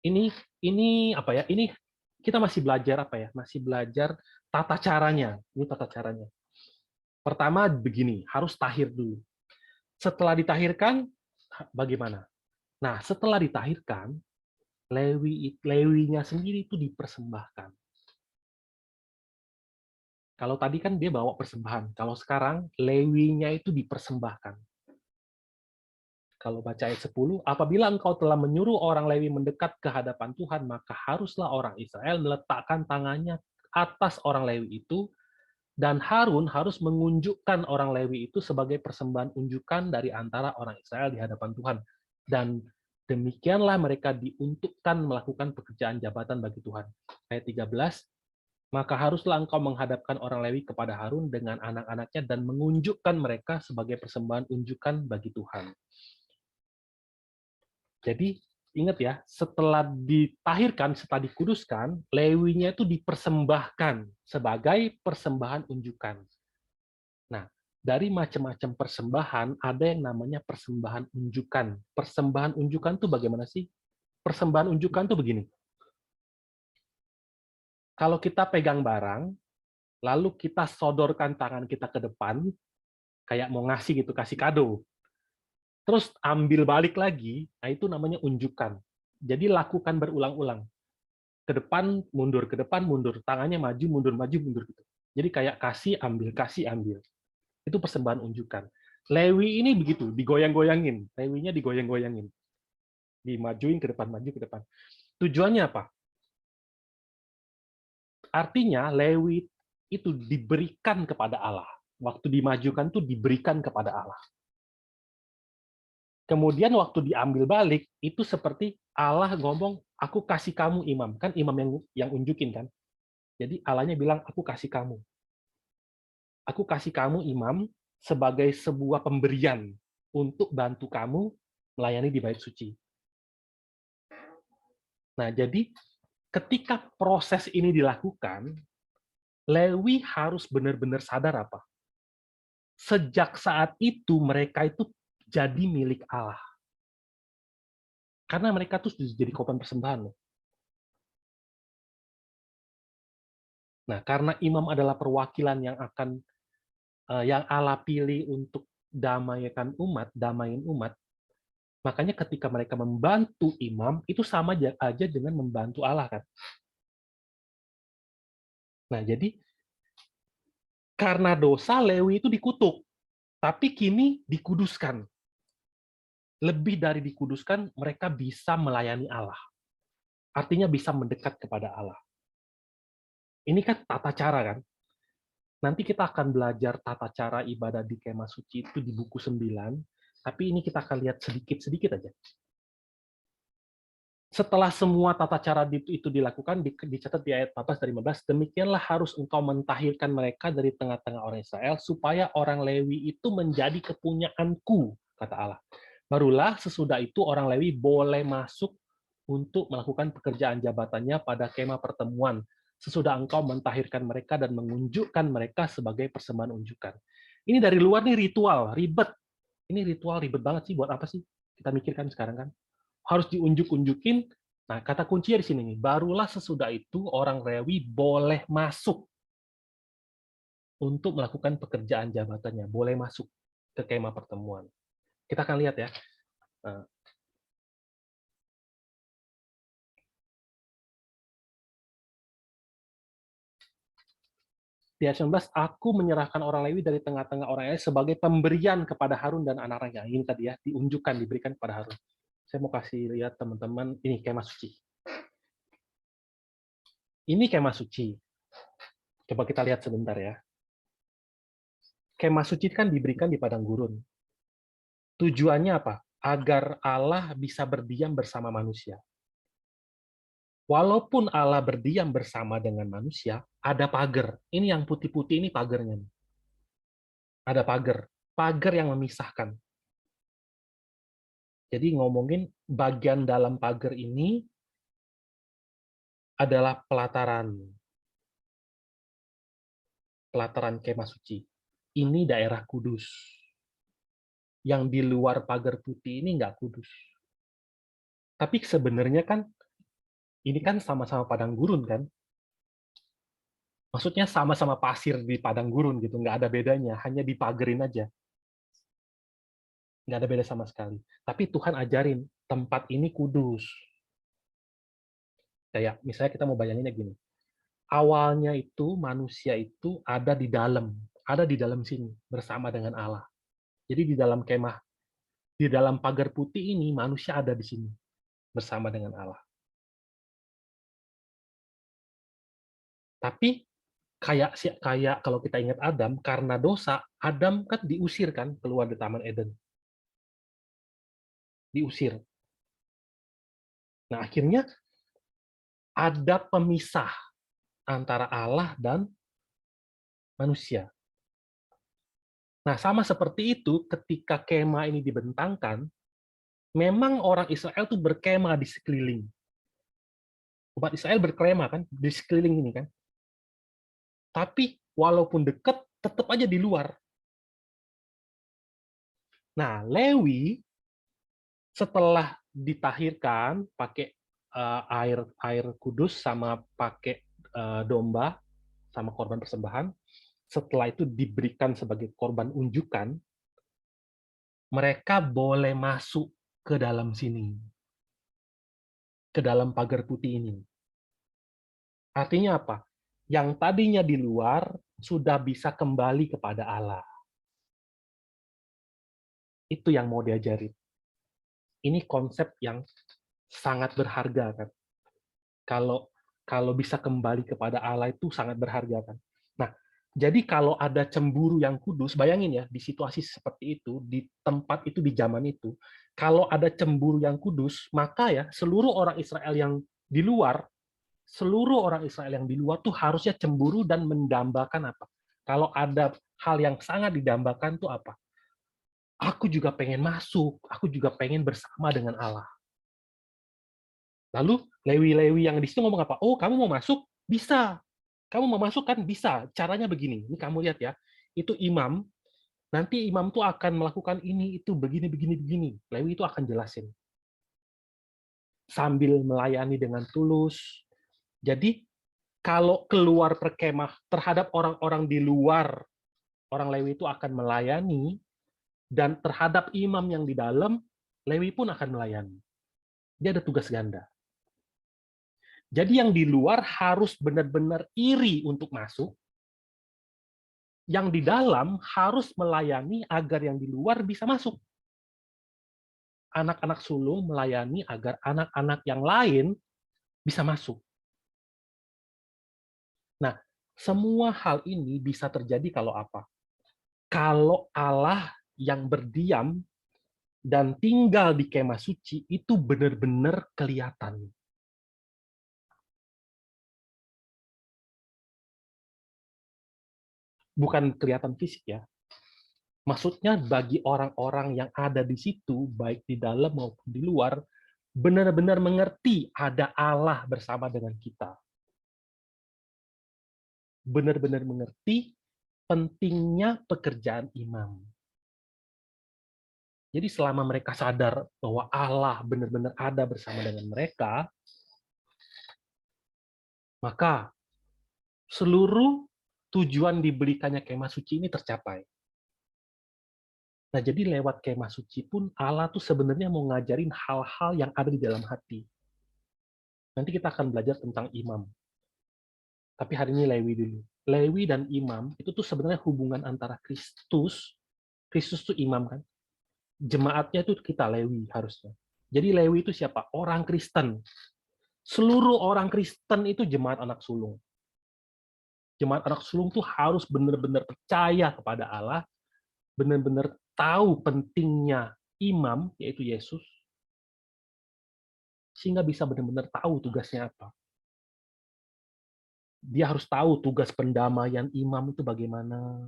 A: Ini apa ya? Ini kita masih belajar apa ya? Masih belajar tata caranya. Ini tata caranya. Pertama begini, harus tahir dulu. Setelah ditahirkan, bagaimana? Nah, setelah ditahirkan, Lewinya sendiri itu dipersembahkan. Kalau tadi kan dia bawa persembahan. Kalau sekarang, Lewinya itu dipersembahkan. Kalau baca ayat 10, apabila engkau telah menyuruh orang Lewi mendekat ke hadapan Tuhan, maka haruslah orang Israel meletakkan tangannya atas orang Lewi itu, dan Harun harus mengunjukkan orang Lewi itu sebagai persembahan unjukan dari antara orang Israel di hadapan Tuhan. Dan Demikianlah mereka diuntukkan melakukan pekerjaan jabatan bagi Tuhan. Ayat 13, maka haruslah engkau menghadapkan orang Lewi kepada Harun dengan anak-anaknya dan mengunjukkan mereka sebagai persembahan unjukan bagi Tuhan. Jadi ingat ya, setelah ditahirkan, setelah dikuduskan, Lewinya itu dipersembahkan sebagai persembahan unjukan. Nah, dari macam-macam persembahan, ada yang namanya persembahan unjukan. Persembahan unjukan itu bagaimana sih? Persembahan unjukan itu begini. Kalau kita pegang barang, lalu kita sodorkan tangan kita ke depan, kayak mau ngasih gitu, kasih kado. Terus ambil balik lagi, nah itu namanya unjukan. Jadi lakukan berulang-ulang. Ke depan, mundur. Tangannya maju, mundur. Gitu. Jadi kayak kasih, ambil. Itu persembahan unjukan. Lewi ini begitu, digoyang-goyangin. Lewinya digoyang-goyangin. Dimajuin ke depan, maju ke depan. Tujuannya apa? Artinya Lewi itu diberikan kepada Allah. Waktu dimajukan itu diberikan kepada Allah. Kemudian waktu diambil balik, itu seperti Allah ngomong, aku kasih kamu imam. Kan imam yang unjukin kan? Jadi Allahnya bilang, aku kasih kamu. Aku kasih kamu imam sebagai sebuah pemberian untuk bantu kamu melayani di bait suci. Nah, jadi ketika proses ini dilakukan, Lewi harus benar-benar sadar apa? Sejak saat itu mereka itu jadi milik Allah. Karena mereka tuh jadi korban persembahan. Nah, karena imam adalah perwakilan yang akan yang Allah pilih untuk damain umat, makanya ketika mereka membantu imam itu sama aja dengan membantu Allah kan. Nah, jadi karena dosa Lewi itu dikutuk, tapi kini dikuduskan. Lebih dari dikuduskan, mereka bisa melayani Allah. Artinya bisa mendekat kepada Allah. Ini kan tata cara kan. Nanti kita akan belajar tata cara ibadah di kemah suci itu di buku 9, tapi ini kita akan lihat sedikit-sedikit aja. Setelah semua tata cara itu dilakukan, dicatat di ayat 14 dari 15, demikianlah harus engkau mentahirkan mereka dari tengah-tengah orang Israel, supaya orang Lewi itu menjadi kepunyaanku, kata Allah. Barulah sesudah itu orang Lewi boleh masuk untuk melakukan pekerjaan jabatannya pada kemah pertemuan, sesudah engkau mentahirkan mereka dan mengunjukkan mereka sebagai persembahan unjukan. Ini dari luar nih ritual, ribet. Ini ritual ribet banget sih, buat apa sih? Kita mikirkan sekarang kan. Harus diunjuk-unjukin. Nah, kata kuncinya di sini nih, barulah sesudah itu orang Lewi boleh masuk untuk melakukan pekerjaan jabatannya, boleh masuk ke kemah pertemuan. Kita akan lihat ya. Di ayat 19, aku menyerahkan orang Lewi dari tengah-tengah orang Israel sebagai pemberian kepada Harun dan anak-anaknya. Ini tadi ya, diunjukkan, diberikan kepada Harun. Saya mau kasih lihat teman-teman, ini kemah suci. Ini kemah suci. Coba kita lihat sebentar ya. Kemah suci kan diberikan di padang gurun. Tujuannya apa? Agar Allah bisa berdiam bersama manusia. Walaupun Allah berdiam bersama dengan manusia, ada pagar. Ini yang putih-putih ini pagarnya. Ada pagar. Pagar yang memisahkan. Jadi ngomongin bagian dalam pagar ini adalah pelataran. Pelataran kemah suci. Ini daerah kudus. Yang di luar pagar putih ini nggak kudus. Tapi sebenarnya kan ini kan sama-sama padang gurun kan? Maksudnya sama-sama pasir di padang gurun gitu, nggak ada bedanya, hanya dipagerin aja. Nggak ada beda sama sekali. Tapi Tuhan ajarin, tempat ini kudus. Kayak misalnya kita mau bayanginnya gini, awalnya itu manusia itu ada di dalam sini, bersama dengan Allah. Jadi di dalam kemah, di dalam pagar putih ini, manusia ada di sini, bersama dengan Allah. Tapi kayak kalau kita ingat Adam, karena dosa, Adam kan diusir kan keluar dari Taman Eden. Diusir. Nah, akhirnya ada pemisah antara Allah dan manusia. Nah, sama seperti itu ketika kemah ini dibentangkan, memang orang Israel tuh berkemah di sekeliling. Umat Israel berkemah kan di sekeliling ini kan. Tapi walaupun dekat, tetap aja di luar. Nah, Lewi setelah ditahirkan pakai air air kudus sama pakai domba sama korban persembahan, setelah itu diberikan sebagai korban unjukan, mereka boleh masuk ke dalam sini, ke dalam pagar putih ini. Artinya apa? Yang tadinya di luar sudah bisa kembali kepada Allah. Itu yang mau diajarin. Ini konsep yang sangat berharga kan. Kalau kalau bisa kembali kepada Allah itu sangat berharga kan. Nah, jadi kalau ada cemburu yang kudus, bayangin ya di situasi seperti itu, di tempat itu, di zaman itu, kalau ada cemburu yang kudus, maka ya seluruh orang Israel yang di luar, seluruh orang Israel yang di luar tuh harusnya cemburu dan mendambakan apa? Kalau ada hal yang sangat didambakan tuh apa? Aku juga pengen masuk, aku juga pengen bersama dengan Allah. Lalu Lewi-Lewi yang di situ ngomong apa? Oh, kamu mau masuk? Bisa. Kamu mau masuk kan? Bisa. Caranya begini. Ini kamu lihat ya. Itu imam. Nanti imam tuh akan melakukan ini, itu, begini, begini, begini. Lewi itu akan jelasin. Sambil melayani dengan tulus. Jadi, kalau keluar perkemah terhadap orang-orang di luar, orang Lewi itu akan melayani, dan terhadap imam yang di dalam, Lewi pun akan melayani. Dia ada tugas ganda. Jadi yang di luar harus benar-benar iri untuk masuk, yang di dalam harus melayani agar yang di luar bisa masuk. Anak-anak sulung melayani agar anak-anak yang lain bisa masuk. Nah, semua hal ini bisa terjadi kalau apa? Kalau Allah yang berdiam dan tinggal di kemah suci itu benar-benar kelihatan. Bukan kelihatan fisik ya. Maksudnya bagi orang-orang yang ada di situ, baik di dalam maupun di luar, benar-benar mengerti ada Allah bersama dengan kita. Benar-benar mengerti pentingnya pekerjaan imam. Jadi selama mereka sadar bahwa Allah benar-benar ada bersama dengan mereka, maka seluruh tujuan diberikannya kemah suci ini tercapai. Nah, jadi lewat kemah suci pun Allah tuh sebenarnya mau ngajarin hal-hal yang ada di dalam hati. Nanti kita akan belajar tentang imam. Tapi hari ini Lewi dulu. Lewi dan imam itu tuh sebenarnya hubungan antara Kristus, Kristus tuh imam kan, jemaatnya itu kita Lewi harusnya. Jadi Lewi itu siapa? Orang Kristen. Seluruh orang Kristen itu jemaat anak sulung. Jemaat anak sulung tuh harus benar-benar percaya kepada Allah, benar-benar tahu pentingnya imam, yaitu Yesus, sehingga bisa benar-benar tahu tugasnya apa. Dia harus tahu tugas pendamaian imam itu bagaimana.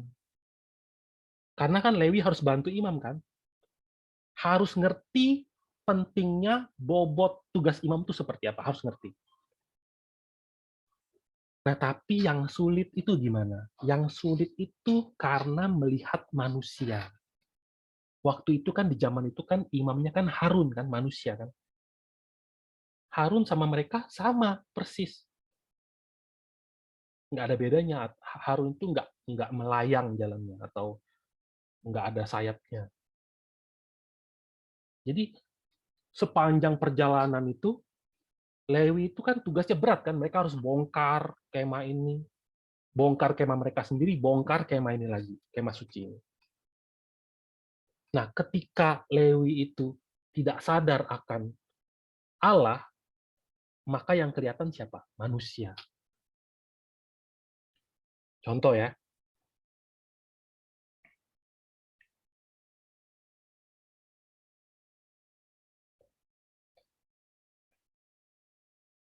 A: Karena kan Lewi harus bantu imam kan. Harus ngerti pentingnya bobot tugas imam itu seperti apa. Harus ngerti. Nah, tapi yang sulit itu gimana? Yang sulit itu karena melihat manusia. Waktu itu kan di zaman itu kan imamnya kan Harun kan manusia kan. Harun sama mereka sama persis. Nggak ada bedanya. Harun itu nggak melayang jalannya atau nggak ada sayapnya. Jadi sepanjang perjalanan itu Lewi itu kan tugasnya berat kan. Mereka harus bongkar kemah ini, bongkar kemah mereka sendiri, bongkar kemah ini lagi, kemah suci ini. Nah, ketika Lewi itu tidak sadar akan Allah, maka yang kelihatan siapa? Manusia. Contoh ya,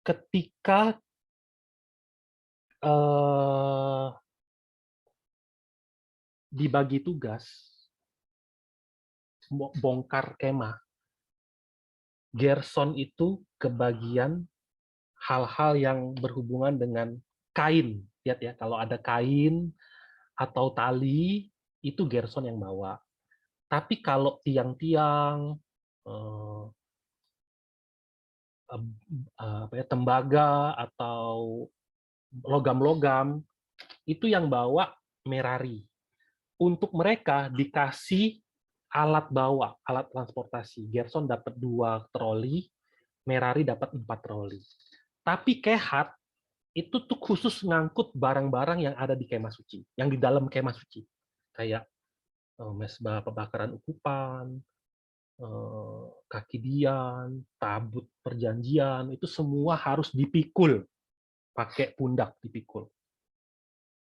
A: ketika eh, dibagi tugas bongkar kemah, Gerson itu kebagian hal-hal yang berhubungan dengan kain. Lihat ya, kalau ada kain atau tali, itu Gerson yang bawa. Tapi kalau tiang-tiang, eh, tembaga atau logam-logam, itu yang bawa Merari. Untuk mereka dikasih alat bawa, alat transportasi. Gerson dapat 2 troli, Merari dapat 4 troli. Tapi Kehat itu tuh khusus ngangkut barang-barang yang ada di kemah suci, yang di dalam kemah suci. Kayak mesbah pembakaran ukupan, kaki dian, tabut perjanjian, itu semua harus dipikul, pakai pundak dipikul.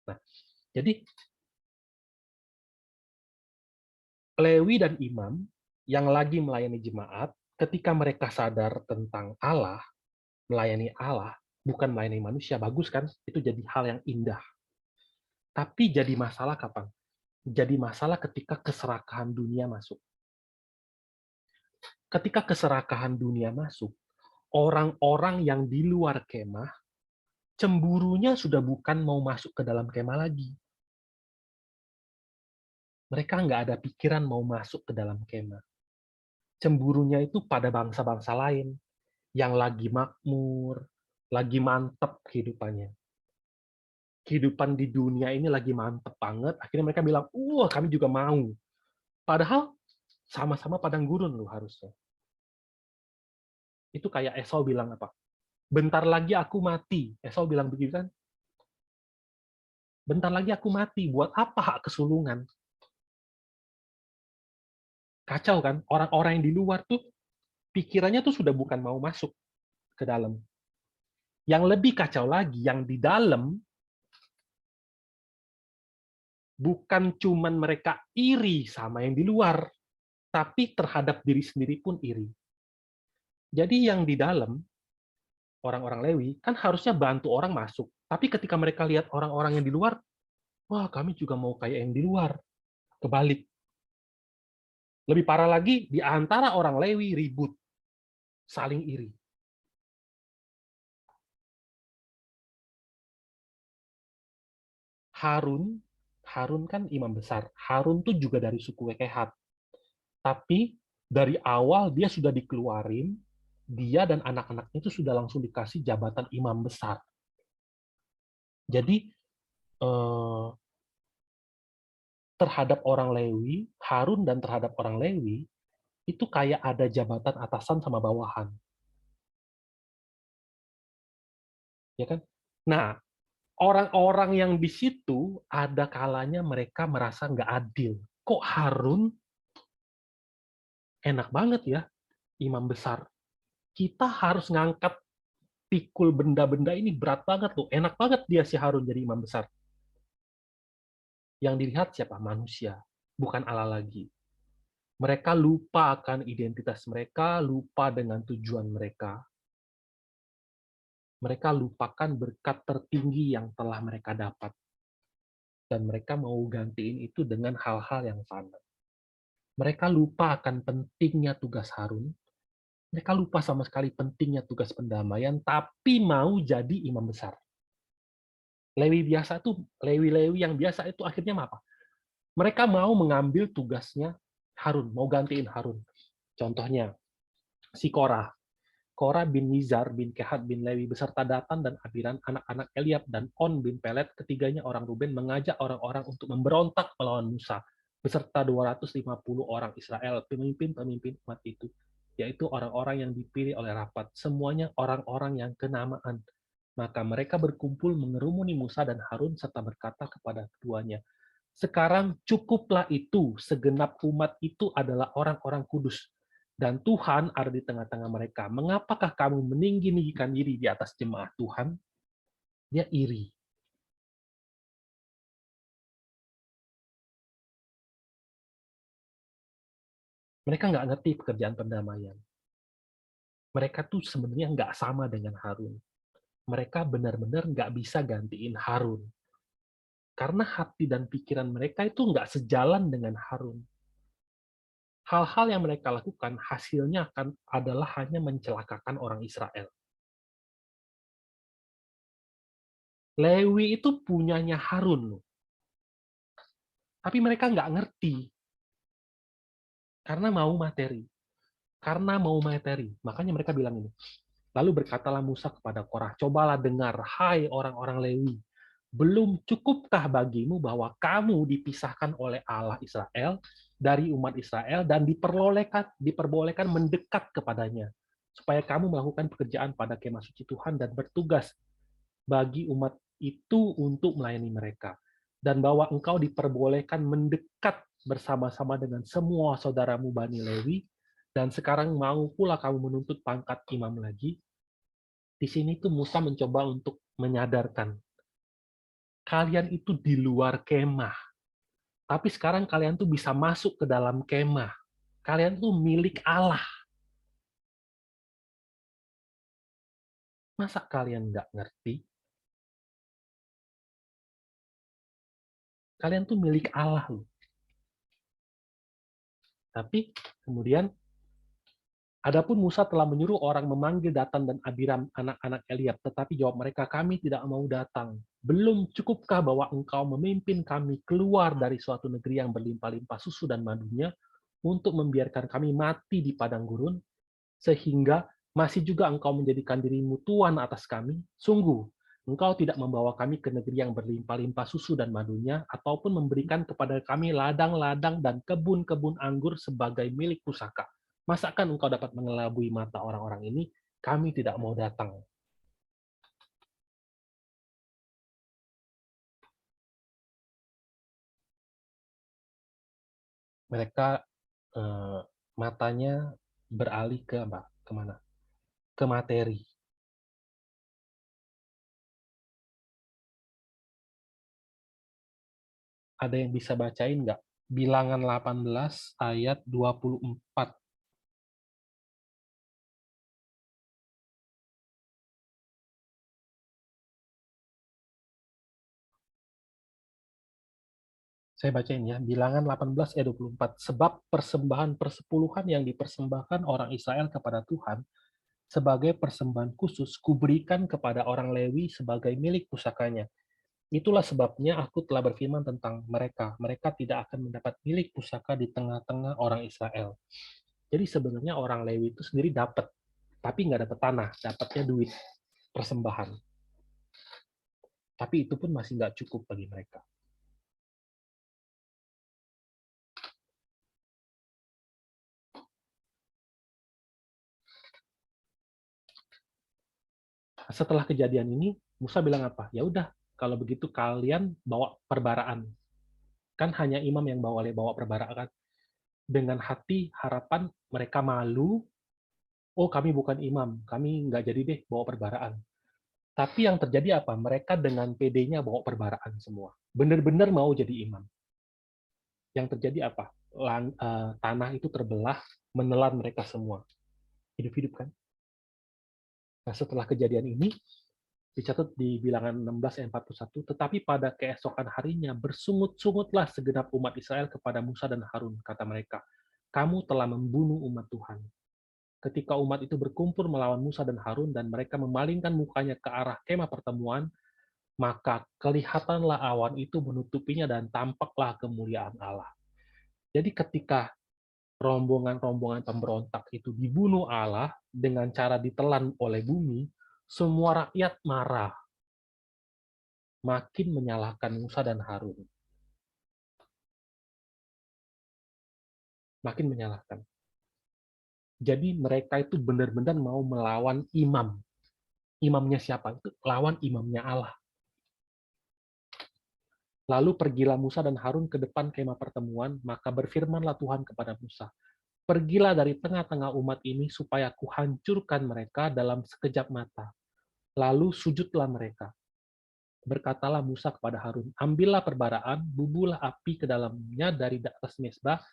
A: Nah, jadi Lewi dan imam yang lagi melayani jemaat, ketika mereka sadar tentang Allah, melayani Allah, bukan melayani manusia, bagus kan? Itu jadi hal yang indah. Tapi jadi masalah kapan? Jadi masalah ketika keserakahan dunia masuk. Ketika keserakahan dunia masuk, orang-orang yang di luar kemah, cemburunya sudah bukan mau masuk ke dalam kemah lagi. Mereka nggak ada pikiran mau masuk ke dalam kemah. Cemburunya itu pada bangsa-bangsa lain yang lagi makmur, lagi mantep kehidupannya. Kehidupan di dunia ini lagi mantep banget, akhirnya mereka bilang, wah kami juga mau. Padahal sama-sama padang gurun loh harusnya. Itu kayak Esau bilang apa? Bentar lagi aku mati. Esau bilang begitu kan? Bentar lagi aku mati. Buat apa hak kesulungan? Kacau kan? Orang-orang yang di luar tuh pikirannya tuh sudah bukan mau masuk ke dalam. Yang lebih kacau lagi, yang di dalam bukan cuman mereka iri sama yang di luar, tapi terhadap diri sendiri pun iri. Jadi yang di dalam, orang-orang Lewi, kan harusnya bantu orang masuk. Tapi ketika mereka lihat orang-orang yang di luar, wah kami juga mau kayak yang di luar. Kebalik. Lebih parah lagi, di antara orang Lewi ribut, saling iri. Harun, Harun kan imam besar. Harun tuh juga dari suku Kehat. Tapi dari awal dia sudah dikeluarin, dia dan anak-anaknya itu sudah langsung dikasih jabatan imam besar. Jadi terhadap orang Lewi, Harun dan terhadap orang Lewi, itu kayak ada jabatan atasan sama bawahan. Ya kan? Nah, orang-orang yang di situ ada kalanya mereka merasa nggak adil. Kok Harun enak banget ya, imam besar. Kita harus ngangkat pikul benda-benda ini berat banget loh. Enak banget dia si Harun jadi imam besar. Yang dilihat siapa? Manusia, bukan Allah lagi. Mereka lupa akan identitas mereka, lupa dengan tujuan mereka. Mereka lupakan berkat tertinggi yang telah mereka dapat. Dan mereka mau gantiin itu dengan hal-hal yang fana. Mereka lupa akan pentingnya tugas Harun. Mereka lupa sama sekali pentingnya tugas pendamaian, tapi mau jadi imam besar. Lewi biasa tuh, Lewi-Lewi yang biasa itu akhirnya apa? Mereka mau mengambil tugasnya Harun, mau gantiin Harun. Contohnya, si Korah. Korah bin Nizar bin Kehat bin Lewi beserta Datan dan Abiram, anak-anak Eliab dan On bin Pelet, ketiganya orang Ruben, mengajak orang-orang untuk memberontak melawan Musa, beserta 250 orang Israel, pemimpin-pemimpin umat itu, yaitu orang-orang yang dipilih oleh rapat, semuanya orang-orang yang kenamaan. Maka mereka berkumpul mengerumuni Musa dan Harun serta berkata kepada keduanya, sekarang cukuplah itu, segenap umat itu adalah orang-orang kudus. Dan Tuhan ada di tengah-tengah mereka. Mengapakah kamu meninggi-ninggikan diri di atas jemaat Tuhan? Dia iri. Mereka nggak ngerti pekerjaan perdamaian. Mereka tuh sebenarnya nggak sama dengan Harun. Mereka benar-benar nggak bisa gantiin Harun. Karena hati dan pikiran mereka itu nggak sejalan dengan Harun. Hal-hal yang mereka lakukan hasilnya adalah hanya mencelakakan orang Israel. Lewi itu punyanya Harun, tapi mereka nggak ngerti karena mau materi. Karena mau materi, makanya mereka bilang ini. Lalu berkatalah Musa kepada Korah, cobalah dengar, hai orang-orang Lewi, belum cukupkah bagimu bahwa kamu dipisahkan oleh Allah Israel dari umat Israel dan diperbolehkan mendekat kepadanya, supaya kamu melakukan pekerjaan pada kemah suci Tuhan dan bertugas bagi umat itu untuk melayani mereka. Dan bahwa engkau diperbolehkan mendekat bersama-sama dengan semua saudaramu Bani Lewi, dan sekarang mau pula kamu menuntut pangkat imam lagi. Di sini tuh Musa mencoba untuk menyadarkan, kalian itu di luar kemah, tapi sekarang kalian tuh bisa masuk ke dalam kemah. Kalian tuh milik Allah. Masa kalian nggak ngerti? Kalian tuh milik Allah loh. Tapi kemudian adapun Musa telah menyuruh orang memanggil Datan dan Abiram, anak-anak Eliab, tetapi jawab mereka, kami tidak mau datang. Belum cukupkah bahwa engkau memimpin kami keluar dari suatu negeri yang berlimpah-limpah susu dan madunya, untuk membiarkan kami mati di padang gurun, sehingga masih juga engkau menjadikan dirimu tuan atas kami? Sungguh, engkau tidak membawa kami ke negeri yang berlimpah-limpah susu dan madunya, ataupun memberikan kepada kami ladang-ladang dan kebun-kebun anggur sebagai milik pusaka. Masakan engkau dapat mengelabui mata orang-orang ini? Kami tidak mau datang. Mereka matanya beralih ke apa? Kemana? Ke materi. Ada yang bisa bacain nggak? Bilangan 18 ayat 24. Saya bacain ya, Bilangan 18 ayat 24. Sebab persembahan persepuluhan yang dipersembahkan orang Israel kepada Tuhan sebagai persembahan khusus kuberikan kepada orang Lewi sebagai milik pusakanya. Itulah sebabnya aku telah berfirman tentang mereka. Mereka tidak akan mendapat milik pusaka di tengah-tengah orang Israel. Jadi sebenarnya orang Lewi itu sendiri dapat, tapi nggak dapat tanah, dapatnya duit, persembahan. Tapi itu pun masih nggak cukup bagi mereka. Setelah kejadian ini, Musa bilang apa? Ya udah, kalau begitu kalian bawa perbaraan. Kan hanya imam yang bawa perbaraan. Dengan hati harapan mereka malu, oh kami bukan imam, kami nggak jadi deh bawa perbaraan. Tapi yang terjadi apa? Mereka dengan PD-nya bawa perbaraan semua. Benar-benar mau jadi imam. Yang terjadi apa? Tanah itu terbelah, menelan mereka semua. Hidup-hidup kan? Nah, setelah kejadian ini, dicatat di bilangan 16 ayat 41, tetapi pada keesokan harinya bersungut-sungutlah segenap umat Israel kepada Musa dan Harun, kata mereka, kamu telah membunuh umat Tuhan. Ketika umat itu berkumpul melawan Musa dan Harun dan mereka memalingkan mukanya ke arah kemah pertemuan, maka kelihatanlah awan itu menutupinya dan tampaklah kemuliaan Allah. Jadi ketika rombongan-rombongan pemberontak itu dibunuh Allah dengan cara ditelan oleh bumi, semua rakyat marah, makin menyalahkan Musa dan Harun. Makin menyalahkan. Jadi mereka itu benar-benar mau melawan imam. Imamnya siapa? Itu lawan imamnya Allah. Lalu pergilah Musa dan Harun ke depan kemah pertemuan, maka berfirmanlah Tuhan kepada Musa, pergilah dari tengah-tengah umat ini supaya kuhancurkan mereka dalam sekejap mata. Lalu sujudlah mereka. Berkatalah Musa kepada Harun, ambillah perbaraan, bubuhlah api ke dalamnya dari atas mezbah,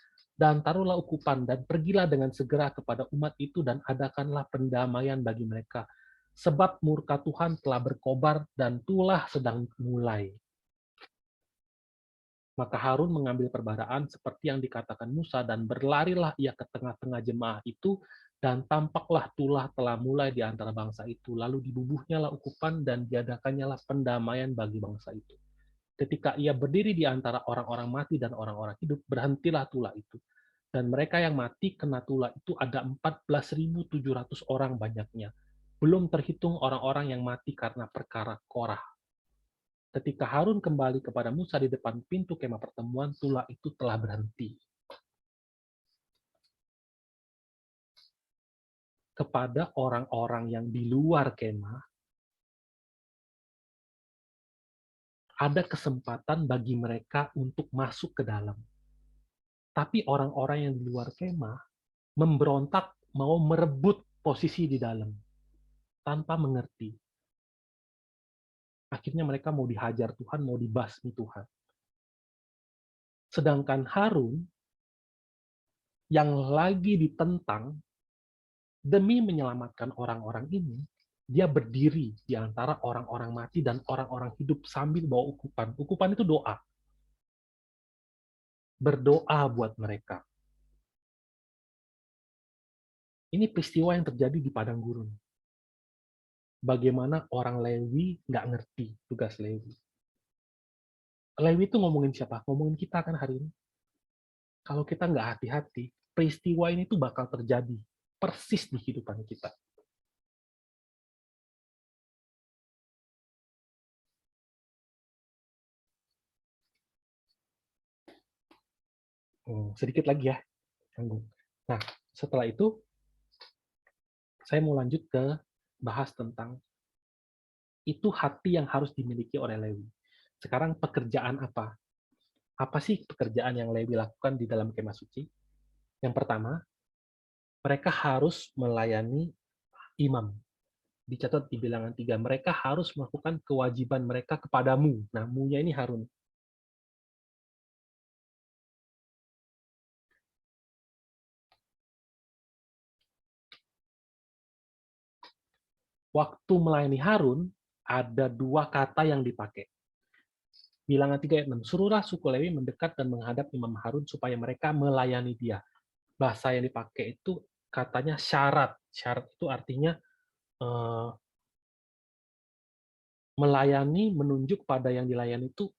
A: Dan taruhlah ukupan, dan pergilah dengan segera kepada umat itu, dan adakanlah pendamaian bagi mereka. Sebab murka Tuhan telah berkobar, dan tulah sedang mulai. Maka Harun mengambil perbaraan seperti yang dikatakan Musa, dan berlarilah ia ke tengah-tengah jemaah itu, dan tampaklah tulah telah mulai di antara bangsa itu. Lalu dibubuhnyalah ukupan, dan diadakannya pendamaian bagi bangsa itu. Ketika ia berdiri di antara orang-orang mati dan orang-orang hidup, berhentilah tulah itu. Dan mereka yang mati kena tulah itu ada 14.700 orang banyaknya. Belum terhitung orang-orang yang mati karena perkara Korah. Ketika Harun kembali kepada Musa di depan pintu kemah pertemuan, tulah itu telah berhenti. Kepada orang-orang yang di luar kemah, ada kesempatan bagi mereka untuk masuk ke dalam. Tapi orang-orang yang di luar kemah memberontak, mau merebut posisi di dalam tanpa mengerti. Akhirnya mereka mau dihajar Tuhan, mau dibasmi Tuhan. Sedangkan Harun yang lagi ditentang demi menyelamatkan orang-orang ini, dia berdiri di antara orang-orang mati dan orang-orang hidup sambil bawa ukupan. Ukupan itu doa. Berdoa buat mereka. Ini peristiwa yang terjadi di padang gurun. Bagaimana orang Lewi nggak ngerti tugas Lewi. Lewi itu ngomongin siapa? Ngomongin kita kan hari ini. Kalau kita nggak hati-hati, peristiwa ini tuh bakal terjadi persis di kehidupan kita. Sedikit lagi ya, Anggung. Nah, setelah itu, saya mau lanjut ke bahas tentang itu hati yang harus dimiliki oleh Lewi. Sekarang pekerjaan apa? Apa sih pekerjaan yang Lewi lakukan di dalam kemah suci? Yang pertama, mereka harus melayani imam. Dicatat di bilangan 3, mereka harus melakukan kewajiban mereka kepadamu. Nah, mu-nya ini Harun. Waktu melayani Harun, ada 2 kata yang dipakai. Bilangan 3 ayat 6. Suruhlah suku Lewi mendekat dan menghadap Imam Harun supaya mereka melayani dia. Bahasa yang dipakai itu katanya syarat. Syarat itu artinya melayani, menunjuk pada yang dilayani itu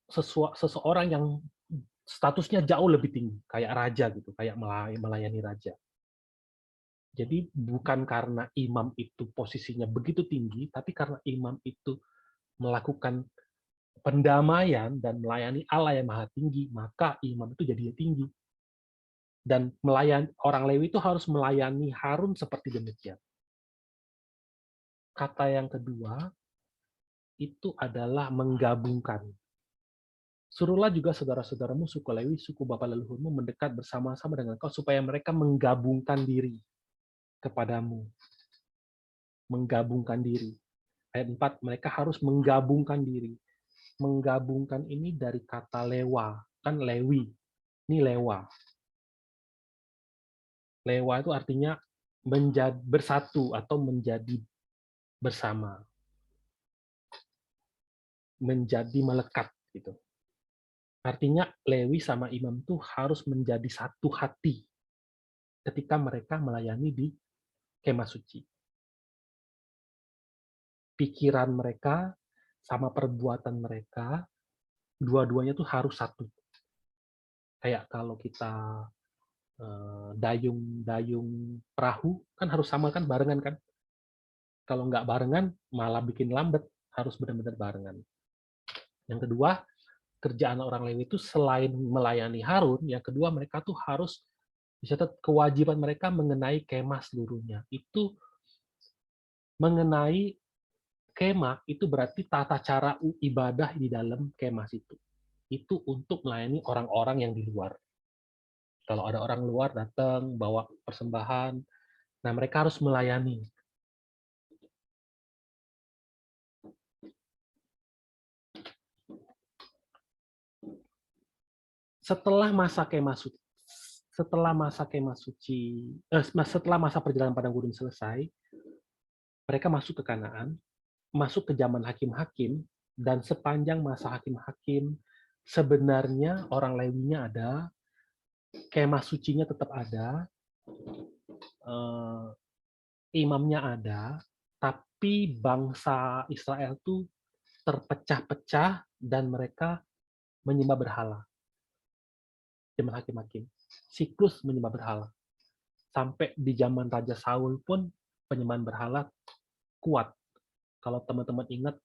A: seseorang yang statusnya jauh lebih tinggi, kayak raja gitu, kayak melayani raja. Jadi bukan karena imam itu posisinya begitu tinggi, tapi karena imam itu melakukan pendamaian dan melayani Allah yang maha tinggi, maka imam itu jadi tinggi. Dan orang Lewi itu harus melayani Harun seperti demikian. Kata yang kedua itu adalah menggabungkan. Suruhlah juga saudara-saudaramu suku Lewi, suku bapa leluhurmu mendekat bersama-sama dengan kau supaya mereka menggabungkan diri kepadamu. Menggabungkan diri. Ayat 4, mereka harus menggabungkan diri. Menggabungkan ini dari kata lewa, kan Lewi. Ini lewa. Lewa itu artinya menjadi bersatu atau menjadi bersama. Menjadi melekat gitu. Artinya Lewi sama imam itu harus menjadi satu hati ketika mereka melayani di kemah suci. Pikiran mereka sama perbuatan mereka, dua-duanya tuh harus satu. Kayak kalau kita dayung perahu, kan harus sama kan, barengan kan. Kalau nggak barengan, malah bikin lambat, harus benar-benar barengan. Yang kedua, kerjaan orang Lewi itu selain melayani Harun, yang kedua mereka tuh harus dicatat kewajiban mereka mengenai kemah seluruhnya. Itu mengenai kemah itu berarti tata cara ibadah di dalam kemah itu. Itu untuk melayani orang-orang yang di luar. Kalau ada orang luar datang bawa persembahan, nah mereka harus melayani. Setelah masa kemah suci, setelah masa kemah suci, setelah masa perjalanan padang gurun selesai, mereka masuk ke Kanaan, masuk ke zaman hakim-hakim, dan sepanjang masa hakim-hakim, sebenarnya orang Lewinya ada, kemah sucinya tetap ada, eh, imamnya ada, tapi bangsa Israel tuh terpecah-pecah dan mereka menyembah berhala. Zaman hakim-hakim. Siklus menyembah berhala. Sampai di zaman Raja Saul pun penyembahan berhala kuat. Kalau teman-teman ingat,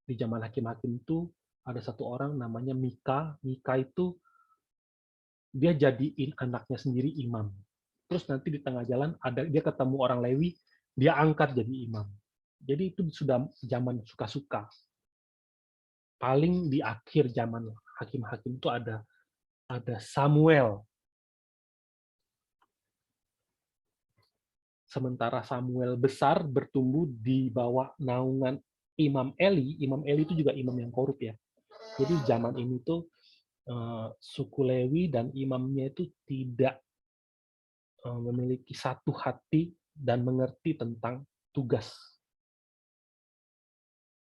A: di zaman hakim-hakim itu ada satu orang namanya Mika. Mika itu dia jadiin anaknya sendiri imam. Terus nanti di tengah jalan ada dia ketemu orang Lewi, dia angkat jadi imam. Jadi itu sudah zaman suka-suka. Paling di akhir zaman hakim-hakim itu ada Samuel. Sementara Samuel besar bertumbuh di bawah naungan Imam Eli. Imam Eli itu juga imam yang korup ya. Jadi zaman ini tuh suku Lewi dan imamnya itu tidak memiliki satu hati dan mengerti tentang tugas.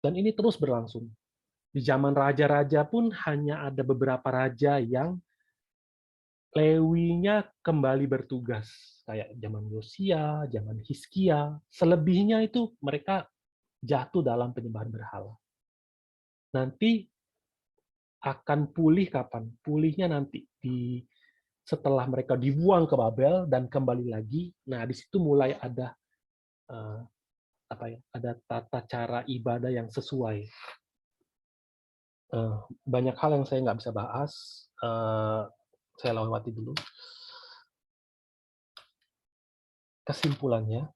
A: Dan ini terus berlangsung. Di zaman raja-raja pun hanya ada beberapa raja yang Lewinya kembali bertugas. Kayak zaman Yosia, zaman Hizkia. Selebihnya itu mereka jatuh dalam penyembahan berhala. Nanti akan pulih kapan? Pulihnya nanti setelah mereka dibuang ke Babel dan kembali lagi. Nah, di situ mulai ada ada tata cara ibadah yang sesuai. Banyak hal yang saya nggak bisa bahas. Saya lewati dulu. Kesimpulannya,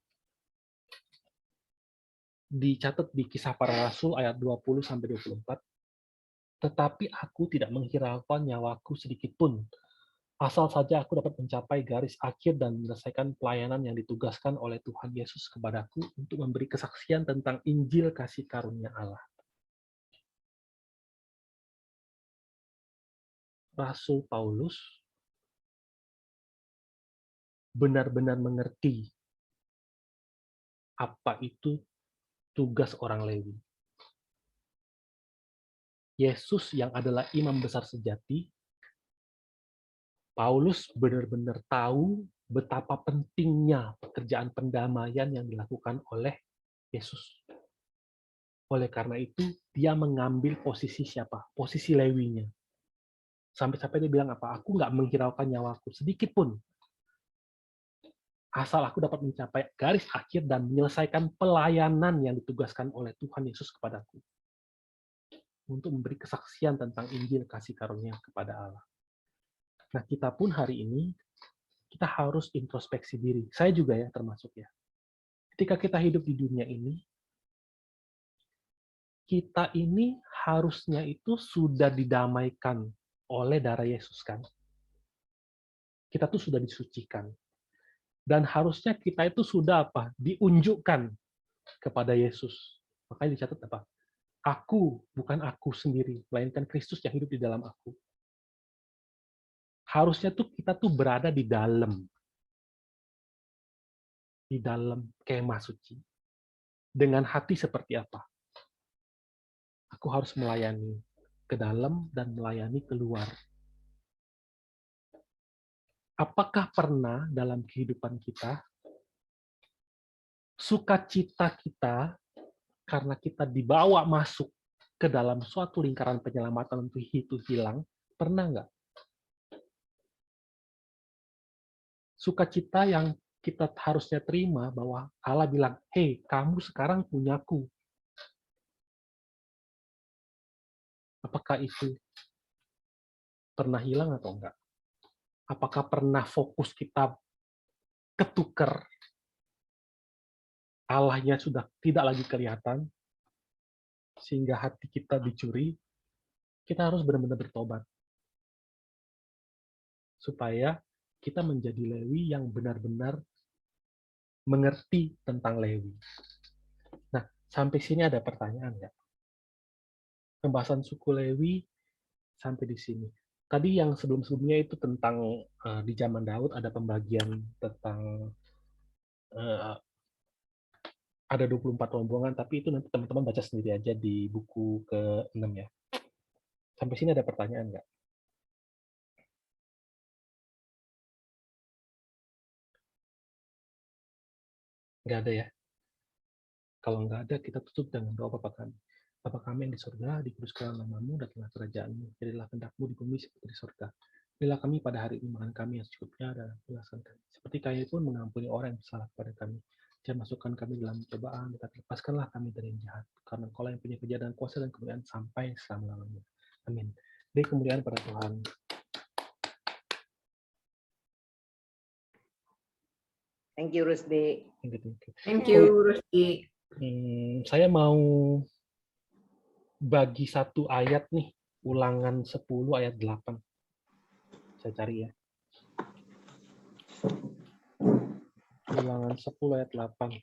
A: dicatat di Kisah Para Rasul ayat 20-24, tetapi aku tidak menghiraukan nyawaku sedikit pun, asal saja aku dapat mencapai garis akhir dan menyelesaikan pelayanan yang ditugaskan oleh Tuhan Yesus kepadaku untuk memberi kesaksian tentang Injil kasih karunia Allah. Rasul Paulus benar-benar mengerti apa itu tugas orang Lewi. Yesus yang adalah imam besar sejati, Paulus benar-benar tahu betapa pentingnya pekerjaan pendamaian yang dilakukan oleh Yesus. Oleh karena itu, dia mengambil posisi siapa? Posisi Lewinya. Sampai-sampai dia bilang apa? Aku nggak menghiraukan nyawaku sedikit pun. Asal aku dapat mencapai garis akhir dan menyelesaikan pelayanan yang ditugaskan oleh Tuhan Yesus kepadaku. Untuk memberi kesaksian tentang Injil kasih karunia kepada Allah. Nah, kita pun hari ini, kita harus introspeksi diri. Saya juga ya, termasuk ya. Ketika kita hidup di dunia ini, kita ini harusnya itu sudah didamaikan oleh darah Yesus kan. Kita tuh sudah disucikan. Dan harusnya kita itu sudah apa? Diunjukkan kepada Yesus. Makanya dicatat apa? Aku, bukan aku sendiri, melainkan Kristus yang hidup di dalam aku. Harusnya tuh kita tuh berada di dalam kemah suci. Dengan hati seperti apa? Aku harus melayani ke dalam dan melayani keluar. Apakah pernah dalam kehidupan kita sukacita kita karena kita dibawa masuk ke dalam suatu lingkaran penyelamatan untuk itu hilang? Pernah nggak? Sukacita yang kita harusnya terima bahwa Allah bilang, "Hei, kamu sekarang punyaku." Apakah itu pernah hilang atau enggak? Apakah pernah fokus kita ketukar, Allahnya sudah tidak lagi kelihatan, sehingga hati kita dicuri? Kita harus benar-benar bertobat. Supaya kita menjadi Lewi yang benar-benar mengerti tentang Lewi. Nah, sampai sini ada pertanyaan nggak? Pembahasan suku Lewi sampai di sini. Tadi yang sebelum-sebelumnya itu tentang di zaman Daud ada pembagian tentang ada 24 rombongan, tapi itu nanti teman-teman baca sendiri aja di buku ke-6 ya. Sampai sini ada pertanyaan nggak? Nggak ada ya? Kalau nggak ada, kita tutup dengan doa Bapa kami. Bapa kami yang di surga, dikuduskanlah namamu, datanglah kerajaanmu, jadilah kehendakmu di bumi seperti di surga. Berilah kami pada hari ini makan kami yang secukupnya, dan ampunilah kami. Seperti kami pun mengampuni orang yang bersalah kepada kami. Jangan masukkan kami dalam cobaan, tetapi lepaskanlah kami dari yang jahat. Karena Engkau yang punya kejayaan, kuasa, dan kemuliaan sampai selama-lamanya. Amin. Beri kemuliaan pada Tuhan.
C: Thank you, Rusdi.
A: Thank you, thank you.
D: Thank you, Rusdi.
A: Saya mau bagi satu ayat nih, Ulangan 10 ayat 8. Saya cari ya. Ulangan 10 ayat 8.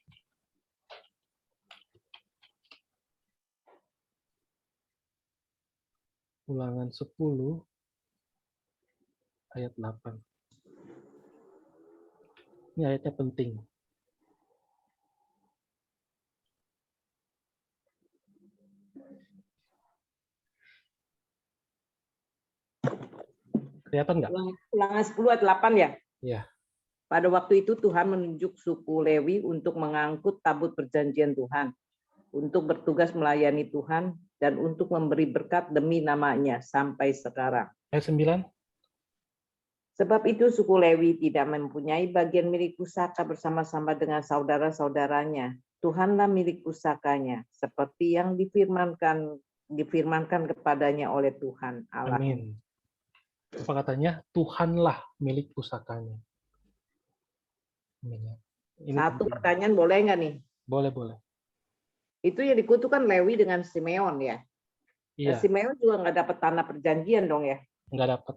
A: Ulangan 10 ayat 8. Ini ayatnya penting. Kelihatan nggak?
C: Ulangan 10 ayat 8 ya?
A: Ya.
C: Pada waktu itu Tuhan menunjuk suku Lewi untuk mengangkut tabut perjanjian Tuhan, untuk bertugas melayani Tuhan, dan untuk memberi berkat demi namanya sampai sekarang.
A: Ayat 9.
C: Sebab itu suku Lewi tidak mempunyai bagian milik pusaka bersama-sama dengan saudara-saudaranya. Tuhanlah milik pusakanya, seperti yang difirmankan kepadanya oleh Tuhan Allah.
A: Amin. Apa katanya? Tuhanlah milik pusakanya. Amin. Ini
C: Satu
A: penting.
C: pertanyaan boleh nggak nih?
A: Boleh, boleh.
C: Itu yang dikutukan Lewi dengan Simeon ya.
A: Iya,
C: Simeon juga nggak dapat tanah perjanjian dong ya.
A: nggak dapat.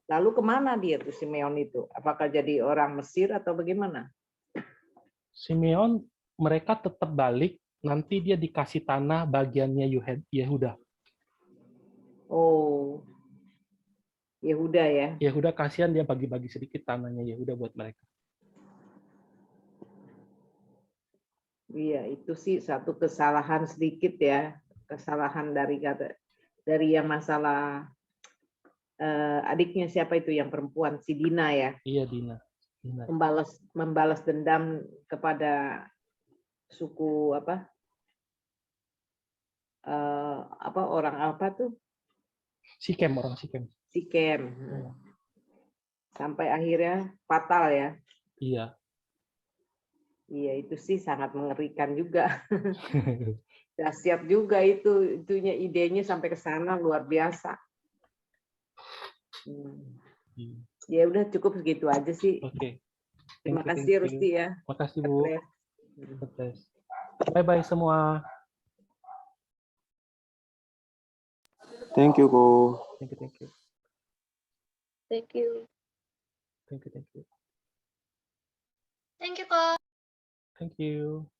C: Lalu kemana dia tuh Simeon itu? Apakah jadi orang Mesir atau bagaimana?
A: Simeon, mereka tetap balik, nanti dia dikasih tanah bagiannya Yehuda.
C: Oh, Yehuda ya.
A: Yehuda kasihan, dia bagi-bagi sedikit tanahnya Yehuda buat mereka.
C: Iya, itu sih satu kesalahan sedikit ya. Kesalahan dari yang masalah adiknya siapa itu yang perempuan, si Dina ya.
A: Iya, Dina.
C: Membalas dendam kepada suku orang apa tuh?
A: Orang Sikem.
C: Sikem. Sampai akhirnya fatal ya.
A: Iya.
C: Iya, itu sih sangat mengerikan juga. Dahsyat juga itunya idenya sampai ke sana luar biasa. Ya udah cukup segitu aja sih.
A: Oke.
C: Terima kasih Rusti ya.
A: Makasih Bu. Bye-bye semua.
E: Thank you, Ko.
A: Thank you, thank you.
F: Thank you.
A: Thank you, thank you.
F: Thank you, Kak.
A: Thank you.